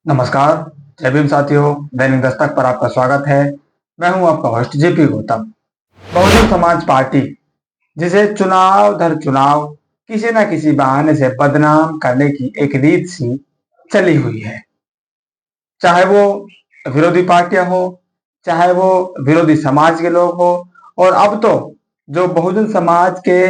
नमस्कार। जय भीम साथियों, दैनिक दस्तक पर आपका स्वागत है। मैं हूं आपका host JP Gautam. Bahujan Samaj party जिसे चुनाव दर चुनाव किसी न किसी बहाने से बदनाम करने की एक रीत सी चली हुई है, चाहे वो विरोधी पार्टियां हो, चाहे वो विरोधी समाज के लोग हो, और अब तो जो बहुजन समाज के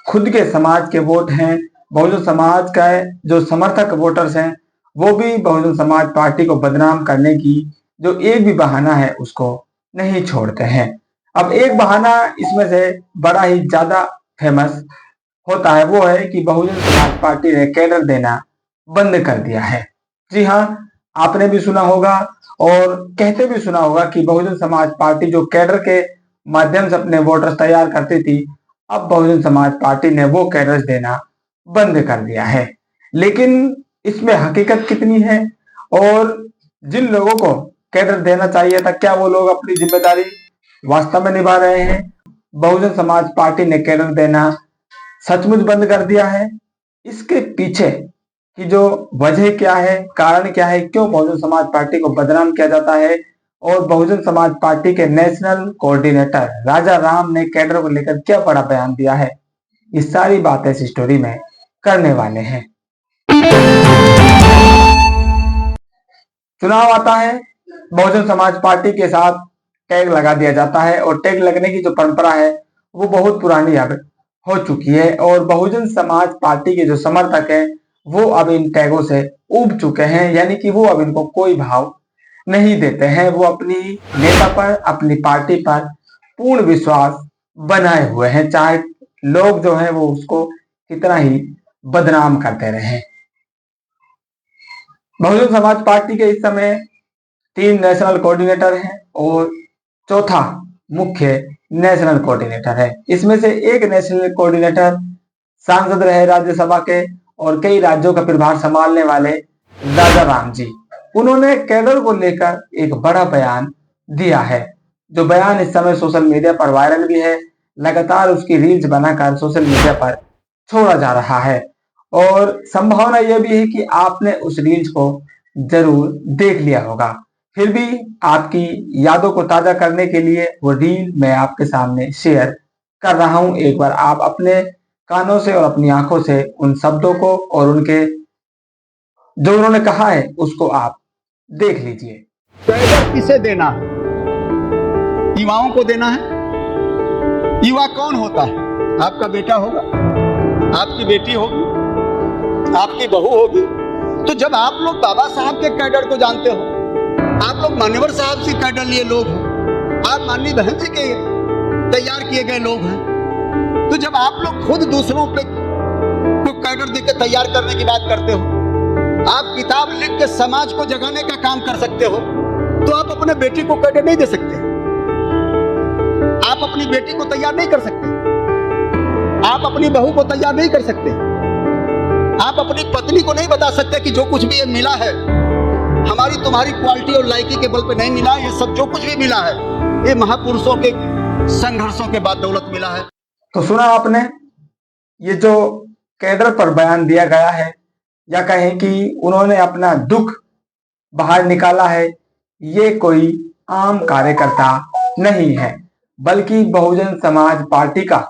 खुद के समाज के वोट हैं, बहुजन समाज का जो समर्थक वोटर्स हैं, वो भी बहुजन समाज पार्टी को बदनाम करने की जो एक भी बहाना है उसको नहीं छोड़ते हैं। अब एक बहाना इसमें से बड़ा ही ज्यादा फेमस होता है, वो है कि बहुजन समाज पार्टी ने कैडर देना बंद कर दिया है। जी हाँ, आपने भी सुना होगा और कहते भी सुना होगा कि बहुजन समाज पार्टी जो कैडर के माध्यम से अपने वोटर्स तैयार करती थी, अब बहुजन समाज पार्टी ने वो कैडर्स देना बंद कर दिया है। लेकिन इसमें हकीकत कितनी है, और जिन लोगों को कैडर देना चाहिए था, क्या वो लोग अपनी जिम्मेदारी वास्तव में निभा रहे हैं? बहुजन समाज पार्टी ने कैडर देना सचमुच बंद कर दिया है? इसके पीछे की जो वजह क्या है, कारण क्या है, क्यों बहुजन समाज पार्टी को बदनाम किया जाता है, और बहुजन समाज पार्टी के नेशनल कोऑर्डिनेटर राजा राम ने कैडर को लेकर क्या बड़ा बयान दिया है, ये सारी बातें इस स्टोरी में करने वाले हैं। चुनाव आता है, बहुजन समाज पार्टी के साथ टैग लगा दिया जाता है, और टैग लगने की जो परंपरा है वो बहुत पुरानी अब हो चुकी है, और बहुजन समाज पार्टी के जो समर्थक हैं वो अब इन टैगों से उब चुके हैं, यानी कि वो अब इनको कोई भाव नहीं देते हैं। वो अपनी नेता पर, अपनी पार्टी पर पूर्ण विश्वास बनाए हुए हैं, चाहे लोग जो है वो उसको कितना ही बदनाम करते रहे। बहुजन समाज पार्टी के इस समय 3 नेशनल कोऑर्डिनेटर हैं और चौथा मुख्य नेशनल कोऑर्डिनेटर है। इसमें से एक नेशनल कोऑर्डिनेटर सांसद रहे राज्यसभा के और कई राज्यों का प्रभार संभालने वाले राजा राम जी, उन्होंने कैडर को लेकर एक बड़ा बयान दिया है। जो बयान इस समय सोशल मीडिया पर वायरल भी है, लगातार उसकी रील्स बनाकर सोशल मीडिया पर छोड़ा जा रहा है, और संभावना यह भी है कि आपने उस रील्स को जरूर देख लिया होगा। फिर भी आपकी यादों को ताजा करने के लिए वो रील मैं आपके सामने शेयर कर रहा हूं। एक बार आप अपने कानों से और अपनी आंखों से उन शब्दों को और उनके जो उन्होंने कहा है उसको आप देख लीजिए। कैडर किसे देना है? युवाओं को देना है। युवा कौन होता है? आपका बेटा होगा, आपकी बेटी होगी, आपकी बहू होगी। तो जब आप लोग बाबा साहब के कैडर को जानते हो, आप लोग मान्यवर साहब से कैडर लिए लोग हो, आप माननीय बहन जी के तैयार किए गए लोग हैं, तो जब आप लोग खुद दूसरों पे को कैडर देकर तैयार करने की बात करते हो, आप किताब लिख के समाज को जगाने का काम कर सकते हो, तो आप अपने बेटी को कैडर नहीं दे सकते? आप अपनी बेटी को तैयार नहीं कर सकते? आप अपनी बहू को तैयार नहीं कर सकते? आप अपनी पत्नी को नहीं बता सकते कि जो कुछ भी ये मिला है हमारी तुम्हारी क्वालिटी और लायकी के बल पे नहीं मिला, ये सब जो कुछ भी मिला है ये महापुरुषों के संघर्षों के बाद दौलत मिला है। तो सुना आपने, ये जो कैडर पर बयान दिया गया है, या कहें कि उन्होंने अपना दुख बाहर निकाला है, ये कोई आम कार्यकर्ता नहीं है, बल्कि बहुजन समाज पार्टी का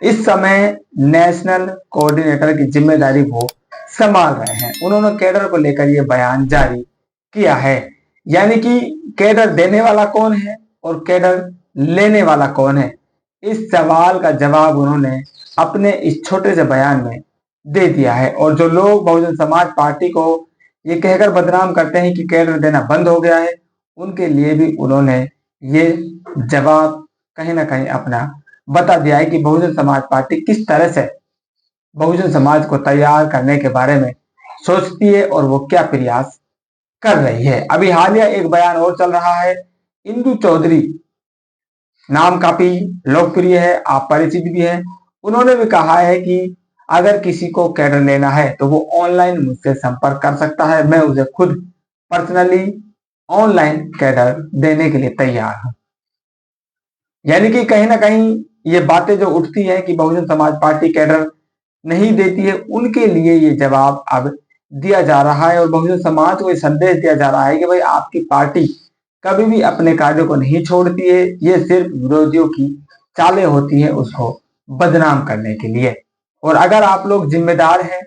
इस समय नेशनल कोऑर्डिनेटर की जिम्मेदारी वो संभाल रहे हैं। उन्होंने कैडर को लेकर ये बयान जारी किया है, यानी कि कैडर देने वाला कौन है और कैडर लेने वाला कौन है, इस सवाल का जवाब उन्होंने अपने इस छोटे से बयान में दे दिया है। और जो लोग बहुजन समाज पार्टी को ये कहकर बदनाम करते हैं कि कैडर देना बंद हो गया है, उनके लिए भी उन्होंने ये जवाब कहीं ना कहीं अपना बता दिया है कि बहुजन समाज पार्टी किस तरह से बहुजन समाज को तैयार करने के बारे में सोचती है और वो क्या प्रयास कर रही है। अभी हालिया एक बयान और चल रहा है, इंदु चौधरी नाम काफी लोकप्रिय है, आप परिचित भी हैं। उन्होंने भी कहा है कि अगर किसी को कैडर लेना है तो वो ऑनलाइन मुझसे संपर्क कर सकता है, मैं उसे खुद पर्सनली ऑनलाइन कैडर देने के लिए तैयार हूं। यानी कि कहीं ना कहीं ये बातें जो उठती हैं कि बहुजन समाज पार्टी कैडर नहीं देती है, उनके लिए ये जवाब अब दिया जा रहा है और बहुजन समाज को ये संदेश दिया जा रहा है कि भाई आपकी पार्टी कभी भी अपने कार्यों को नहीं छोड़ती है। ये सिर्फ विरोधियों की चालें होती है उसको बदनाम करने के लिए। और अगर आप लोग जिम्मेदार हैं,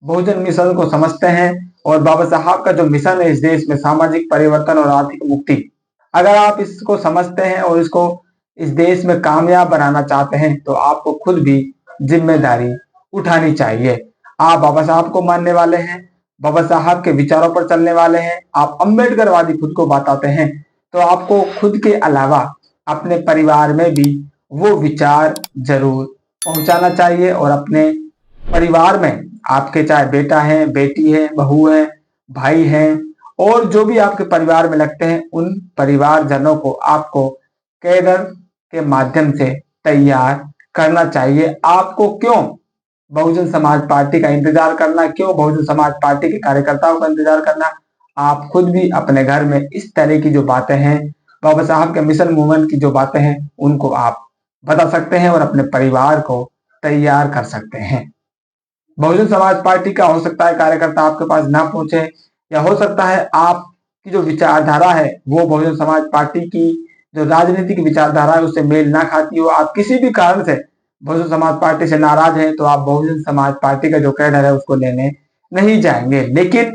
बहुजन मिशन को समझते हैं और बाबा साहब का जो मिशन है इस देश में सामाजिक परिवर्तन और आर्थिक मुक्ति, अगर आप इसको समझते हैं और इसको इस देश में कामयाब बनाना चाहते हैं तो आपको खुद भी जिम्मेदारी उठानी चाहिए। आप बाबा साहब को मानने वाले हैं, बाबा साहब के विचारों पर चलने वाले हैं, आप अम्बेडकरवादी खुद को बताते हैं, तो आपको खुद के अलावा अपने परिवार में भी वो विचार जरूर पहुंचाना चाहिए और अपने परिवार में आपके चाहे बेटा है, बेटी है, बहू है, भाई है और जो भी आपके परिवार में लगते हैं उन परिवारजनों को आपको कैडर के माध्यम से तैयार करना चाहिए। आपको क्यों बहुजन समाज पार्टी का इंतजार करना, क्यों बहुजन समाज पार्टी के कार्यकर्ताओं का इंतजार करना? आप खुद भी अपने घर में इस तरह की जो बातें हैं, बाबा साहब के मिशन मूवमेंट की जो बातें हैं, उनको आप बता सकते हैं और अपने परिवार को तैयार कर सकते हैं। बहुजन समाज पार्टी का हो सकता है कार्यकर्ता आपके पास ना पहुंचे, या हो सकता है आपकी जो विचारधारा है वो बहुजन समाज पार्टी की जो राजनीतिक विचारधारा है उससे मेल ना खाती हो। आप किसी भी कारण से बहुजन समाज पार्टी से नाराज हैं तो आप बहुजन समाज पार्टी का जो कैडर है उसको लेने नहीं जाएंगे। लेकिन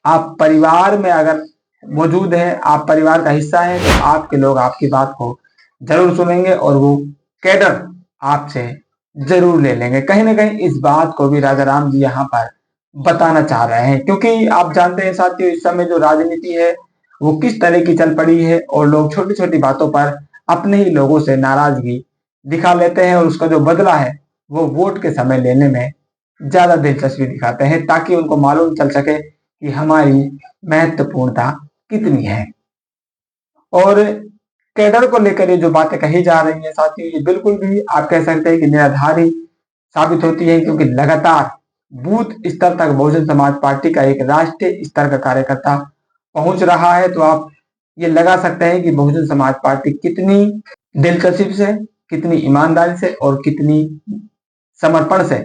आप परिवार में अगर मौजूद हैं, आप परिवार का हिस्सा हैं, तो आपके लोग आपकी बात को जरूर सुनेंगे और वो कैडर आपसे जरूर ले लेंगे। कहीं ना कहीं इस बात को भी राजा राम जी यहाँ पर बताना चाह रहे हैं, क्योंकि आप जानते हैं साथियों इस समय जो राजनीति है वो किस तरह की चल पड़ी है और लोग छोटी छोटी बातों पर अपने ही लोगों से नाराजगी दिखा लेते हैं और उसका जो बदला है वो वोट के समय लेने में ज्यादा दिलचस्पी दिखाते हैं, ताकि उनको मालूम चल सके कि हमारी महत्वपूर्णता कितनी है। और कैडर को लेकर ये जो बातें कही जा रही है साथियों, ये बिल्कुल भी आप कह सकते हैं कि निराधारी साबित होती है, क्योंकि लगातार बूथ स्तर तक बहुजन समाज पार्टी का एक राष्ट्रीय स्तर का कार्यकर्ता पहुंच रहा है। तो आप ये लगा सकते हैं कि बहुजन समाज पार्टी कितनी दिलचस्पी से, कितनी ईमानदारी से और कितनी समर्पण से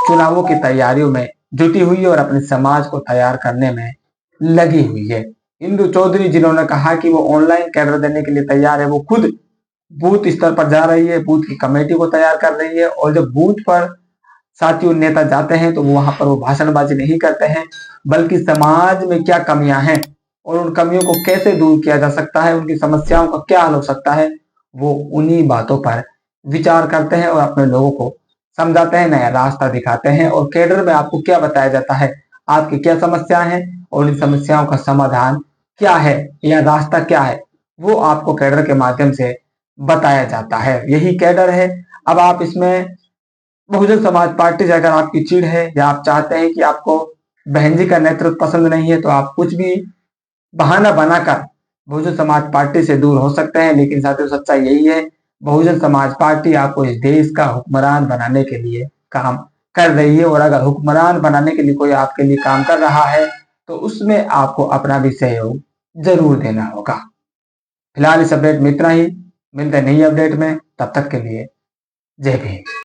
चुनावों की तैयारियों में जुटी हुई है और अपने समाज को तैयार करने में लगी हुई है। इंदु चौधरी जिन्होंने कहा कि वो ऑनलाइन कैडर देने के लिए तैयार है, वो खुद बूथ स्तर पर जा रही है, बूथ की कमेटी को तैयार कर रही है। और जब बूथ पर साथियों नेता जाते हैं तो वहां पर वो भाषणबाजी नहीं करते हैं, बल्कि समाज में क्या कमियां हैं और उन कमियों को कैसे दूर किया जा सकता है, उनकी समस्याओं का क्या हल हो सकता है, वो उन्हीं बातों पर विचार करते हैं और अपने लोगों को समझाते हैं, नया रास्ता दिखाते हैं। और कैडर में आपको क्या बताया जाता है, आपकी क्या समस्याएं हैं और इन समस्याओं का समाधान क्या है या रास्ता क्या है, वो आपको कैडर के माध्यम से बताया जाता है। यही कैडर है। अब आप इसमें बहुजन समाज पार्टी से अगर आपकी चिढ़ है या आप चाहते हैं कि आपको बहन जी का नेतृत्व पसंद नहीं है, तो आप कुछ भी बहाना बनाकर बहुजन समाज पार्टी से दूर हो सकते हैं। लेकिन साथियों सच्चाई यही है, बहुजन समाज पार्टी आपको इस देश का हुक्मरान बनाने के लिए काम कर रही है। और अगर हुक्मरान बनाने के लिए कोई आपके लिए काम कर रहा है तो उसमें आपको अपना भी सहयोग जरूर देना होगा। फिलहाल इस अपडेट में इतना ही, मिलते हैं नई अपडेट में, तब तक के लिए जय भीम।